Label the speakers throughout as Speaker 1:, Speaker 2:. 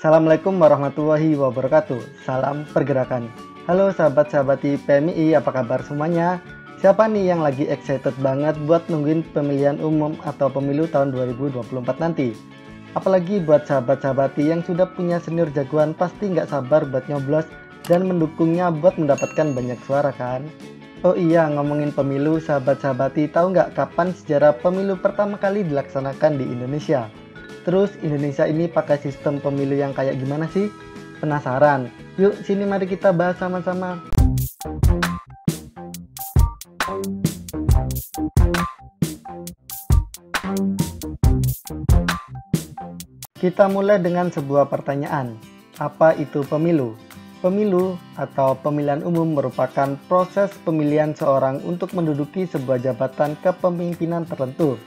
Speaker 1: Assalamualaikum warahmatullahi wabarakatuh. Salam pergerakan. Halo sahabat-sahabati PMI, apa kabar semuanya? Siapa nih yang lagi excited banget buat nungguin pemilihan umum atau pemilu tahun 2024 nanti? Apalagi buat sahabat-sahabati yang sudah punya senior jagoan, pasti nggak sabar buat nyoblos dan mendukungnya buat mendapatkan banyak suara kan? Oh iya, ngomongin pemilu, sahabat-sahabati tahu nggak kapan sejarah pemilu pertama kali dilaksanakan di Indonesia? Terus Indonesia ini pakai sistem pemilu yang kayak gimana sih? Penasaran? Yuk sini mari kita bahas sama-sama. Kita mulai dengan sebuah pertanyaan. Apa itu pemilu? Pemilu atau pemilihan umum merupakan proses pemilihan seorang untuk menduduki sebuah jabatan kepemimpinan tertentu.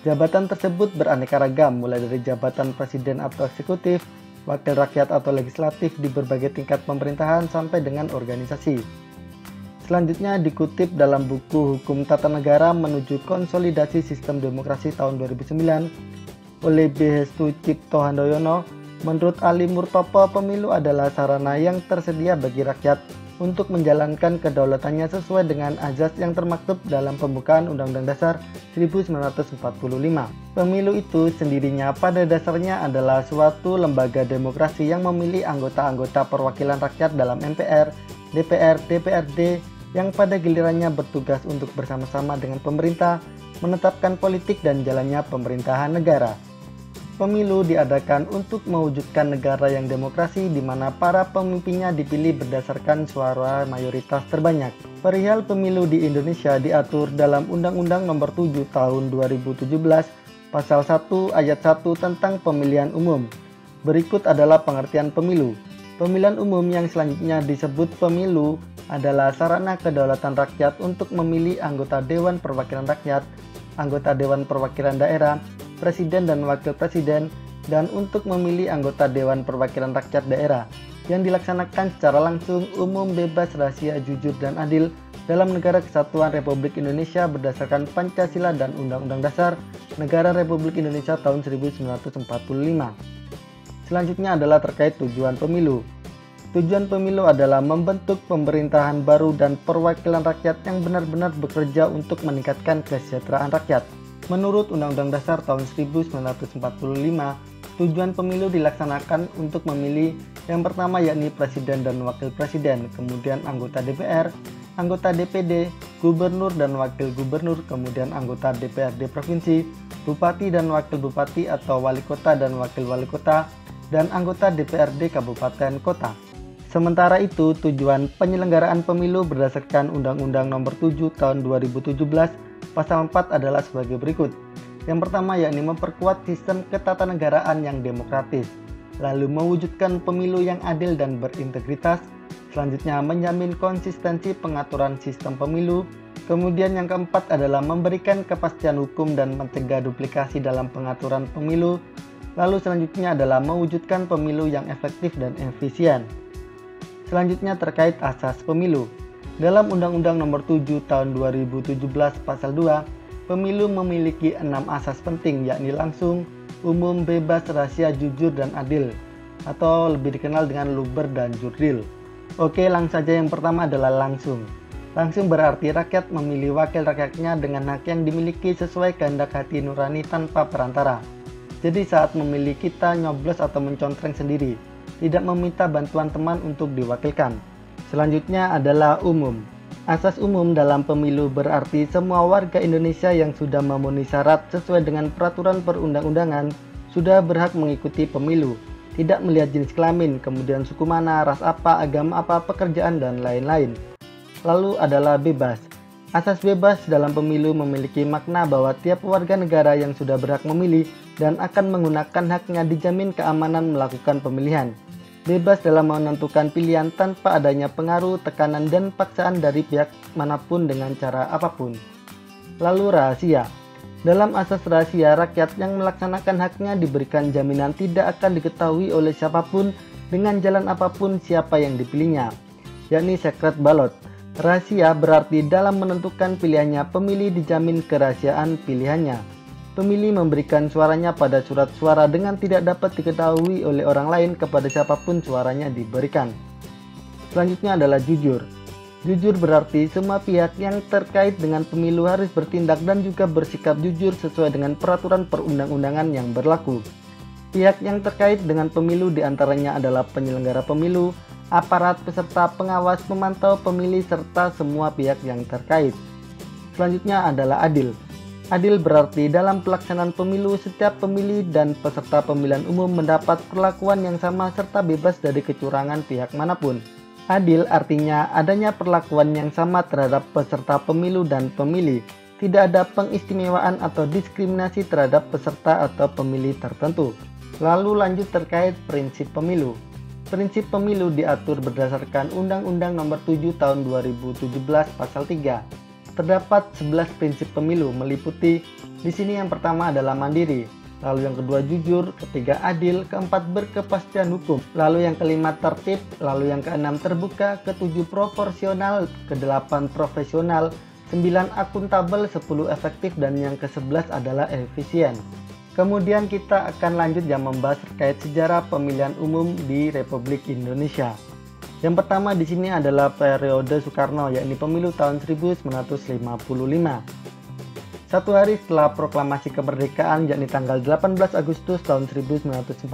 Speaker 1: Jabatan tersebut beraneka ragam, mulai dari jabatan presiden atau eksekutif, wakil rakyat atau legislatif di berbagai tingkat pemerintahan sampai dengan organisasi. Selanjutnya dikutip dalam buku Hukum Tata Negara Menuju Konsolidasi Sistem Demokrasi tahun 2009 oleh B. Hestu Cipto Handoyono, menurut Ali Murtopo, pemilu adalah sarana yang tersedia bagi rakyat untuk menjalankan kedaulatannya sesuai dengan azas yang termaktub dalam pembukaan Undang-Undang Dasar 1945. Pemilu itu sendirinya pada dasarnya adalah suatu lembaga demokrasi yang memilih anggota-anggota perwakilan rakyat dalam MPR, DPR, DPRD yang pada gilirannya bertugas untuk bersama-sama dengan pemerintah menetapkan politik dan jalannya pemerintahan negara. Pemilu diadakan untuk mewujudkan negara yang demokrasi di mana para pemimpinnya dipilih berdasarkan suara mayoritas terbanyak. Perihal pemilu di Indonesia diatur dalam Undang-Undang Nomor 7 Tahun 2017 Pasal 1 Ayat 1 tentang pemilihan umum. Berikut adalah pengertian pemilu. Pemilihan umum yang selanjutnya disebut pemilu adalah sarana kedaulatan rakyat untuk memilih anggota Dewan Perwakilan Rakyat, anggota Dewan Perwakilan Daerah, Presiden dan Wakil Presiden, dan untuk memilih anggota Dewan Perwakilan Rakyat Daerah yang dilaksanakan secara langsung, umum, bebas, rahasia, jujur, dan adil dalam Negara Kesatuan Republik Indonesia berdasarkan Pancasila dan Undang-Undang Dasar Negara Republik Indonesia tahun 1945. Selanjutnya adalah terkait tujuan pemilu. Tujuan pemilu adalah membentuk pemerintahan baru dan perwakilan rakyat yang benar-benar bekerja untuk meningkatkan kesejahteraan rakyat. Menurut Undang-Undang Dasar tahun 1945, tujuan pemilu dilaksanakan untuk memilih yang pertama yakni presiden dan wakil presiden, kemudian anggota DPR, anggota DPD, gubernur dan wakil gubernur, kemudian anggota DPRD provinsi, bupati dan wakil bupati atau wali kota dan wakil wali kota, dan anggota DPRD kabupaten kota. Sementara itu, tujuan penyelenggaraan pemilu berdasarkan Undang-Undang Nomor 7 Tahun 2017 Pasal 4 adalah sebagai berikut. Yang pertama yakni memperkuat sistem ketatanegaraan yang demokratis, lalu mewujudkan pemilu yang adil dan berintegritas, selanjutnya menjamin konsistensi pengaturan sistem pemilu, kemudian yang keempat adalah memberikan kepastian hukum dan mencegah duplikasi dalam pengaturan pemilu, lalu selanjutnya adalah mewujudkan pemilu yang efektif dan efisien. Selanjutnya terkait asas pemilu. Dalam Undang-Undang Nomor 7 Tahun 2017 Pasal 2, pemilu memiliki 6 asas penting yakni langsung, umum, bebas, rahasia, jujur, dan adil, atau lebih dikenal dengan luber dan jurdil. Oke, langsung saja. Yang pertama adalah langsung. Langsung berarti rakyat memilih wakil rakyatnya dengan hak yang dimiliki sesuai kehendak hati nurani tanpa perantara. Jadi saat memilih kita nyoblos atau mencontreng sendiri, tidak meminta bantuan teman untuk diwakilkan. Selanjutnya adalah umum. Asas umum dalam pemilu berarti semua warga Indonesia yang sudah memenuhi syarat sesuai dengan peraturan perundang-undangan sudah berhak mengikuti pemilu, tidak melihat jenis kelamin, kemudian suku mana, ras apa, agama apa, pekerjaan, dan lain-lain. Lalu adalah bebas. Asas bebas dalam pemilu memiliki makna bahwa tiap warga negara yang sudah berhak memilih dan akan menggunakan haknya dijamin keamanan melakukan pemilihan. Bebas dalam menentukan pilihan tanpa adanya pengaruh, tekanan, dan paksaan dari pihak manapun dengan cara apapun. Lalu rahasia. Dalam asas rahasia, rakyat yang melaksanakan haknya diberikan jaminan tidak akan diketahui oleh siapapun dengan jalan apapun siapa yang dipilihnya, yakni secret ballot. Rahasia berarti dalam menentukan pilihannya, pemilih dijamin kerahasiaan pilihannya. Pemilih memberikan suaranya pada surat suara dengan tidak dapat diketahui oleh orang lain kepada siapapun suaranya diberikan. Selanjutnya adalah jujur. Jujur berarti semua pihak yang terkait dengan pemilu harus bertindak dan juga bersikap jujur sesuai dengan peraturan perundang-undangan yang berlaku. Pihak yang terkait dengan pemilu diantaranya adalah penyelenggara pemilu, aparat peserta pengawas pemantau pemilih, serta semua pihak yang terkait. Selanjutnya adalah adil. Adil berarti dalam pelaksanaan pemilu setiap pemilih dan peserta pemilihan umum mendapat perlakuan yang sama serta bebas dari kecurangan pihak manapun. Adil artinya adanya perlakuan yang sama terhadap peserta pemilu dan pemilih. Tidak ada pengistimewaan atau diskriminasi terhadap peserta atau pemilih tertentu. Lalu lanjut terkait prinsip pemilu. Prinsip pemilu diatur berdasarkan Undang-Undang Nomor 7 Tahun 2017 Pasal 3. Terdapat 11 prinsip pemilu meliputi di sini yang pertama adalah mandiri, lalu yang kedua jujur, ketiga adil, keempat berkepastian hukum, lalu yang kelima tertib, lalu yang keenam terbuka, ketujuh proporsional, kedelapan profesional, 9 akuntabel, 10 efektif, dan yang ke-11 adalah efisien. Kemudian kita akan lanjut yang membahas terkait sejarah pemilihan umum di Republik Indonesia. Yang pertama di sini adalah periode Soekarno, yakni pemilu tahun 1955. Satu hari setelah proklamasi kemerdekaan, yakni tanggal 18 Agustus tahun 1945,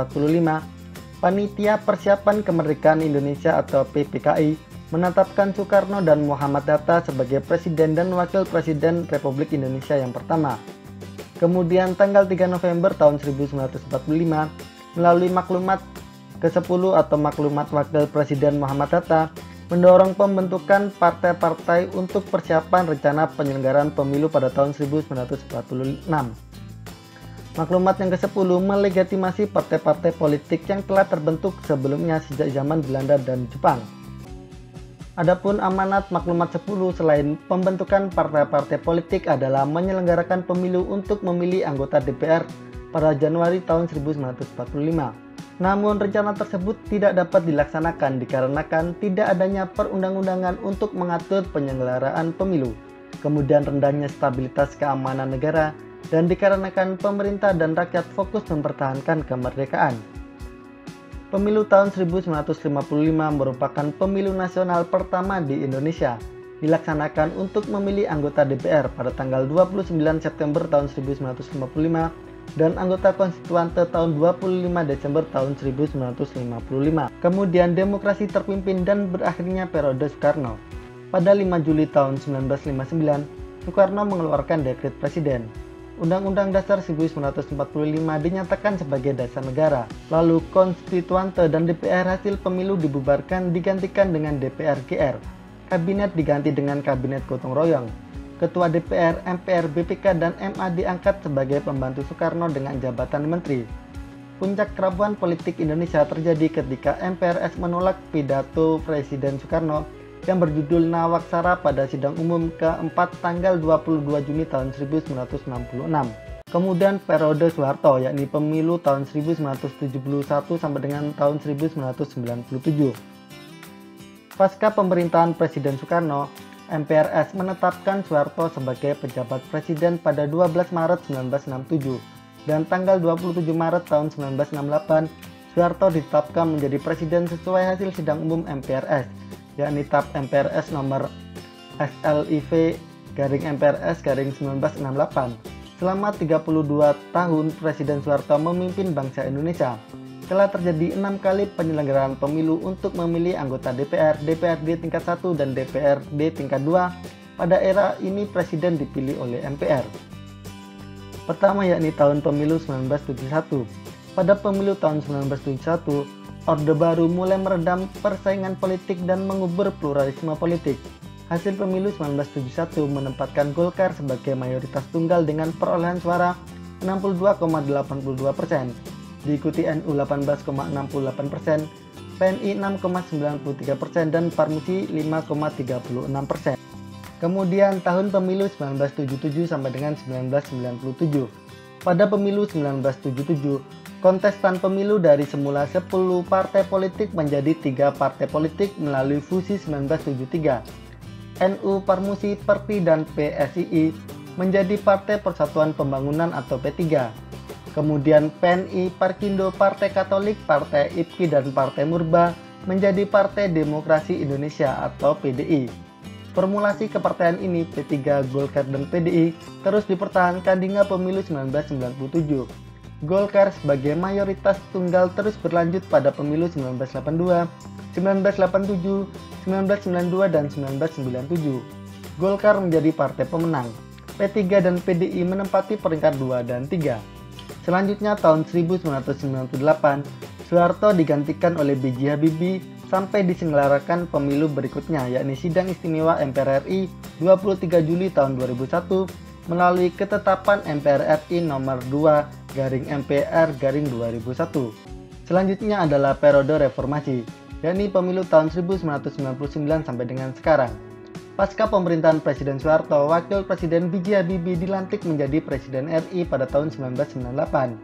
Speaker 1: Panitia Persiapan Kemerdekaan Indonesia atau PPKI menetapkan Soekarno dan Muhammad Hatta sebagai Presiden dan Wakil Presiden Republik Indonesia yang pertama. Kemudian tanggal 3 November tahun 1945, melalui maklumat ke-10 atau maklumat Wakil Presiden Muhammad Hatta mendorong pembentukan partai-partai untuk persiapan rencana penyelenggaraan pemilu pada tahun 1946. Maklumat yang ke-10 melegitimasi partai-partai politik yang telah terbentuk sebelumnya sejak zaman Belanda dan Jepang. Adapun amanat maklumat 10 selain pembentukan partai-partai politik adalah menyelenggarakan pemilu untuk memilih anggota DPR pada Januari tahun 1945. Namun rencana tersebut tidak dapat dilaksanakan dikarenakan tidak adanya perundang-undangan untuk mengatur penyelenggaraan pemilu, kemudian rendahnya stabilitas keamanan negara, dan dikarenakan pemerintah dan rakyat fokus mempertahankan kemerdekaan. Pemilu tahun 1955 merupakan pemilu nasional pertama di Indonesia, dilaksanakan untuk memilih anggota DPR pada tanggal 29 September tahun 1955 dan anggota konstituante tahun 25 Desember tahun 1955. Kemudian demokrasi terpimpin dan berakhirnya periode Soekarno. Pada 5 Juli tahun 1959, Soekarno mengeluarkan dekret presiden. Undang-Undang Dasar 1945 dinyatakan sebagai dasar negara. Lalu konstituante dan DPR hasil pemilu dibubarkan digantikan dengan DPR GR. Kabinet diganti dengan kabinet gotong royong. Ketua DPR, MPR, BPK, dan MA diangkat sebagai pembantu Soekarno dengan jabatan menteri. Puncak kerabuan politik Indonesia terjadi ketika MPRS menolak pidato Presiden Soekarno yang berjudul Nawaksara pada sidang umum keempat tanggal 22 Juni tahun 1966. Kemudian periode Soeharto, yakni pemilu tahun 1971 sampai dengan tahun 1997. Pasca pemerintahan Presiden Soekarno, MPRS menetapkan Soeharto sebagai pejabat presiden pada 12 Maret 1967 dan tanggal 27 Maret tahun 1968 Soeharto ditetapkan menjadi presiden sesuai hasil sidang umum MPRS, yakni TAP MPRS nomor SLIV-MPRS-1968. Selama 32 tahun Presiden Soeharto memimpin bangsa Indonesia. Telah terjadi 6 kali penyelenggaraan pemilu untuk memilih anggota DPR, DPRD tingkat 1, dan DPRD tingkat 2. Pada era ini Presiden dipilih oleh MPR. Pertama yakni tahun pemilu 1971. Pada pemilu tahun 1971, Orde Baru mulai meredam persaingan politik dan mengubur pluralisme politik. Hasil pemilu 1971 menempatkan Golkar sebagai mayoritas tunggal dengan perolehan suara 62,82%. Diikuti NU 18,68%, PNI 6,93% dan Parmusi 5,36%. Kemudian tahun pemilu 1977 sampai dengan 1997. Pada pemilu 1977, kontestan pemilu dari semula 10 partai politik menjadi 3 partai politik melalui fusi 1973. NU, Parmusi, Perpi, dan PSII menjadi Partai Persatuan Pembangunan atau P3. Kemudian PNI, Parkindo, Partai Katolik, Partai IPKI, dan Partai Murba menjadi Partai Demokrasi Indonesia atau PDI. Formulasi kepartaian ini P3, Golkar, dan PDI terus dipertahankan hingga pemilu 1997. Golkar sebagai mayoritas tunggal terus berlanjut pada pemilu 1982, 1987, 1992, dan 1997. Golkar menjadi partai pemenang. P3 dan PDI menempati peringkat 2 dan 3. Selanjutnya tahun 1998, Soeharto digantikan oleh B.J. Habibie sampai diselenggarakan pemilu berikutnya, yakni Sidang Istimewa MPR RI 23 Juli tahun 2001 melalui ketetapan MPR RI nomor 2/MPR/2001. Selanjutnya adalah periode reformasi, yakni pemilu tahun 1999 sampai dengan sekarang. Pasca pemerintahan Presiden Soeharto, Wakil Presiden B.J. Habibie dilantik menjadi Presiden RI pada tahun 1998.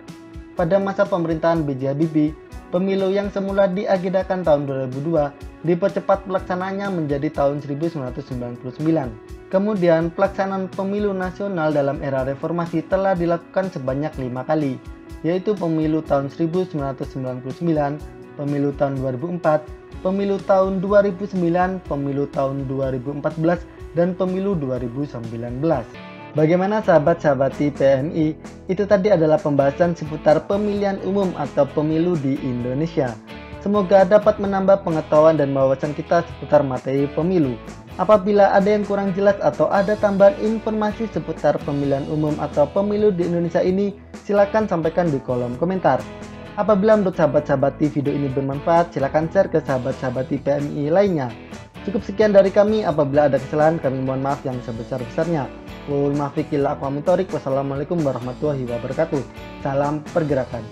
Speaker 1: Pada masa pemerintahan B.J. Habibie, pemilu yang semula diagendakan tahun 2002 dipercepat pelaksanaannya menjadi tahun 1999. Kemudian, pelaksanaan pemilu nasional dalam era reformasi telah dilakukan sebanyak 5 kali, yaitu pemilu tahun 1999, pemilu tahun 2004, pemilu tahun 2009, pemilu tahun 2014, dan pemilu 2019. Bagaimana sahabat-sahabati PMI? Itu tadi adalah pembahasan seputar pemilihan umum atau pemilu di Indonesia. Semoga dapat menambah pengetahuan dan wawasan kita seputar materi pemilu. Apabila ada yang kurang jelas atau ada tambahan informasi seputar pemilihan umum atau pemilu di Indonesia ini, silakan sampaikan di kolom komentar. Apabila menurut sahabat-sahabati video ini bermanfaat, silakan share ke sahabat-sahabati PMI lainnya. Cukup sekian dari kami. Apabila ada kesalahan, kami mohon maaf yang sebesar-besarnya. Wassalamualaikum warahmatullahi wabarakatuh. Salam pergerakan.